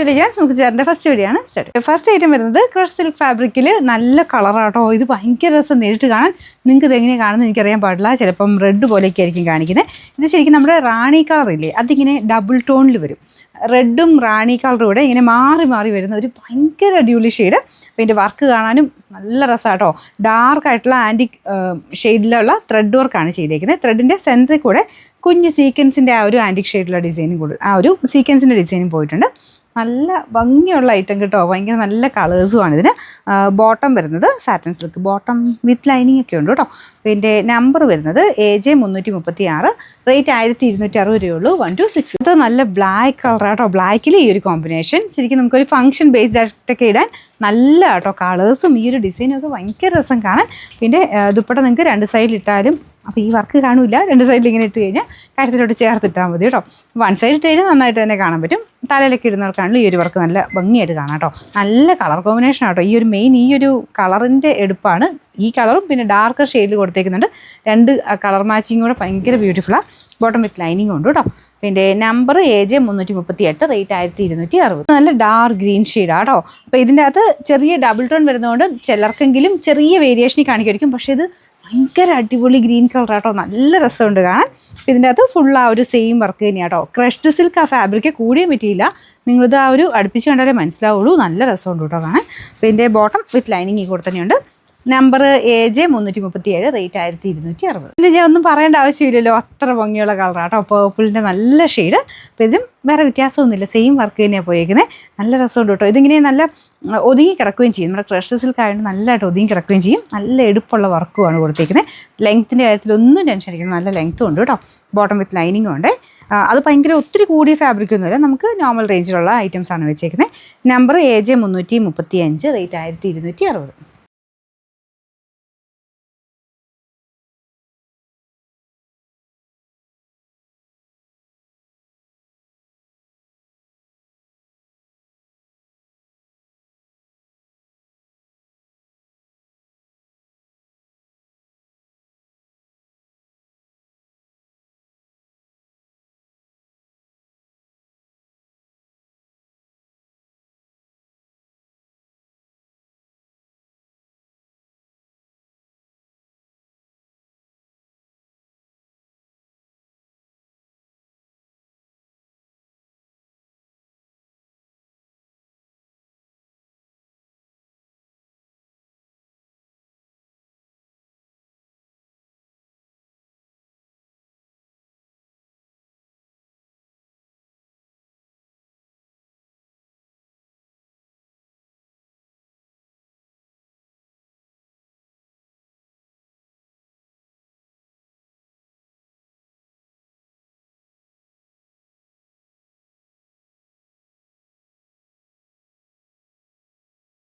Intelligence നമുക്ക് ചേർന്ന first video ആണ് സ്റ്റാർട്ട്. ഫസ്റ്റ് ഐറ്റം വരുന്നത് ക്രഷ് സിൽക്ക് ഫാബ്രിക്കിൽ നല്ല കളറാട്ടോ. ഇത് ഭയങ്കര രസം നേരിട്ട് കാണാൻ. നിങ്ങൾക്ക് ഇത് എങ്ങനെ കാണുന്നത് എനിക്കറിയാൻ പാടില്ല. ചിലപ്പം റെഡ് പോലെയൊക്കെ ആയിരിക്കും കാണിക്കുന്നത്. ഇത് ശരിക്കും നമ്മുടെ റാണി കളറില്ലേ, അതിങ്ങനെ ഡബിൾ ടോണിൽ വരും. റെഡും റാണി കളറും കൂടെ ഇങ്ങനെ മാറി മാറി വരുന്ന ഒരു ഭയങ്കര അടിപൊളി ഷെയ്ഡ്. അപ്പോൾ ഇതിൻ്റെ വർക്ക് കാണാനും നല്ല രസമാട്ടോ. ഡാർക്കായിട്ടുള്ള ആൻറ്റിക് ഷെയ്ഡിലുള്ള ത്രെഡ് വർക്കാണ് ചെയ്തേക്കുന്നത്. ത്രെഡിൻ്റെ സെൻറ്ററിൽ കൂടെ കുഞ്ഞ് സീക്വൻസിൻ്റെ ആ ഒരു ആൻറ്റിക് ഷെയ്ഡിലുള്ള ഡിസൈനും കൂടി ആ ഒരു സീക്വൻസിൻ്റെ ഡിസൈനും പോയിട്ടുണ്ട്. നല്ല ഭംഗിയുള്ള ഐറ്റം കേട്ടോ. ഭയങ്കര നല്ല കളേഴ്സുമാണ് ഇതിന്. ബോട്ടം വരുന്നത് satin silk, bottom with lining ഒക്കെ ഉണ്ട് കേട്ടോ. പിന്നെ നമ്പർ വരുന്നത് AJ 336, റേറ്റ് 1260 രൂപയുള്ളൂ. 126. ഇത് നല്ല ബ്ലാക്ക് കളർ കേട്ടോ. ബ്ലാക്കിൽ ഈ ഒരു കോമ്പിനേഷൻ ശരിക്കും നമുക്കൊരു ഫംഗ്ഷൻ ബേസ്ഡ് ആയിട്ടൊക്കെ ഇടാൻ നല്ല കേട്ടോ. കളേഴ്സും ഈ ഒരു ഡിസൈനും ഒക്കെ ഭയങ്കര രസം കാണാൻ. പിന്നെ ദുപ്പട്ട നിങ്ങൾക്ക് രണ്ട് സൈഡിൽ ഇട്ടാലും അപ്പോൾ ഈ വർക്ക് കാണില്ല. രണ്ട് സൈഡിൽ ഇങ്ങനെ ഇട്ട് കഴിഞ്ഞാൽ കഴുത്തിലോട്ട് ചേർത്തിട്ടാൽ മതി കേട്ടോ. വൺ സൈഡ് ഇട്ട് കഴിഞ്ഞാൽ നന്നായിട്ട് തന്നെ കാണാൻ പറ്റും. തലയിലൊക്കെ ഇടുന്നവർക്കാണെങ്കിലും ഈ ഒരു വർക്ക് നല്ല ഭംഗിയായിട്ട് കാണാം കേട്ടോ. നല്ല കളർ കോമ്പിനേഷൻ ആട്ടോ. ഈ ഒരു മെയിൻ ഈ ഒരു കളറിൻ്റെ എടുപ്പാണ്. ഈ കളറും പിന്നെ ഡാർക്കർ ഷെയ്ഡിൽ കൊടുത്തേക്കുന്നുണ്ട്. രണ്ട് കളർ മാച്ചിങ് കൂടെ ഭയങ്കര ബ്യൂട്ടിഫുള്ളാണ്. ബോട്ടം വിത്ത് ലൈനിങ് ഉണ്ട് കേട്ടോ. പിന്നെ നമ്പർ AJ 338, റേറ്റ് 1260. നല്ല ഡാർക്ക് ഗ്രീൻ ഷെയ്ഡാണ് കേട്ടോ. അപ്പോൾ ഇതിൻ്റെ അകത്ത് ചെറിയ ഡബിൾ ടോൺ വരുന്നതുകൊണ്ട് ചിലർക്കെങ്കിലും ചെറിയ വേരിയേഷനിൽ കാണിക്കുമായിരിക്കും. പക്ഷേ ഇത് ഭയങ്കര അടിപൊളി ഗ്രീൻ കളർ ആട്ടോ. നല്ല രസമുണ്ട് കാണാൻ. അപ്പോൾ ഇതിൻ്റെ അകത്ത് ഫുൾ ആ ഒരു സെയിം വർക്ക് തന്നെയാണ് കേട്ടോ. ക്രഷ്ഡ് സിൽക്ക് ആ ഫാബ്രിക്ക് കൂടിയും പറ്റിയില്ല. നിങ്ങളിത് ആ ഒരു അടുപ്പിച്ച് കണ്ടാലേ മനസ്സിലാവുള്ളൂ. നല്ല രസമുണ്ട് കേട്ടോ കാണാൻ. അപ്പോൾ ഇതിൻ്റെ ബോട്ടം വിത്ത് ലൈനിങ് ഈ കൂടെ തന്നെയുണ്ട്. Number AJ 337, rate 1260. പിന്നെ ഞാൻ ഒന്നും പറയേണ്ട ആവശ്യമില്ലല്ലോ, അത്ര ഭംഗിയുള്ള കളറാട്ടോ. പേർപ്പിളിൻ്റെ നല്ല ഷെയ്ഡ്. അപ്പോൾ ഇതും വേറെ വ്യത്യാസമൊന്നുമില്ല, സെയിം വർക്ക് തന്നെയാണ് പോയേക്കുന്നത്. നല്ല രസമുണ്ട് കേട്ടോ. ഇതിങ്ങനെ നല്ല ഒതുങ്ങി കിടക്കുകയും ചെയ്യും. നമ്മുടെ ക്രഷ് സിൽക്ക് ആയതുകൊണ്ട് നല്ലതായിട്ട് ഒതുങ്ങി കിടക്കുകയും ചെയ്യും. നല്ല എടുപ്പുള്ള വർക്കുമാണ് കൊടുത്തേക്കുന്നത്. ലെങ്ത്തിൻ്റെ കാര്യത്തിലൊന്നും ടെൻഷൻ അടിക്കണം. നല്ല ലെങ്ത്തും ഉണ്ട് കേട്ടോ. ബോട്ടം വിത്ത് ലൈനിങ്ങും ഉണ്ട്. അത് ഭയങ്കര ഒത്തിരി കൂടിയ ഫാബ്രിക്കൊന്നുമില്ല. നമുക്ക് നോർമൽ റേഞ്ചിലുള്ള ഐറ്റംസാണ് വെച്ചേക്കുന്നത്. Number AJ 335, rate 1260.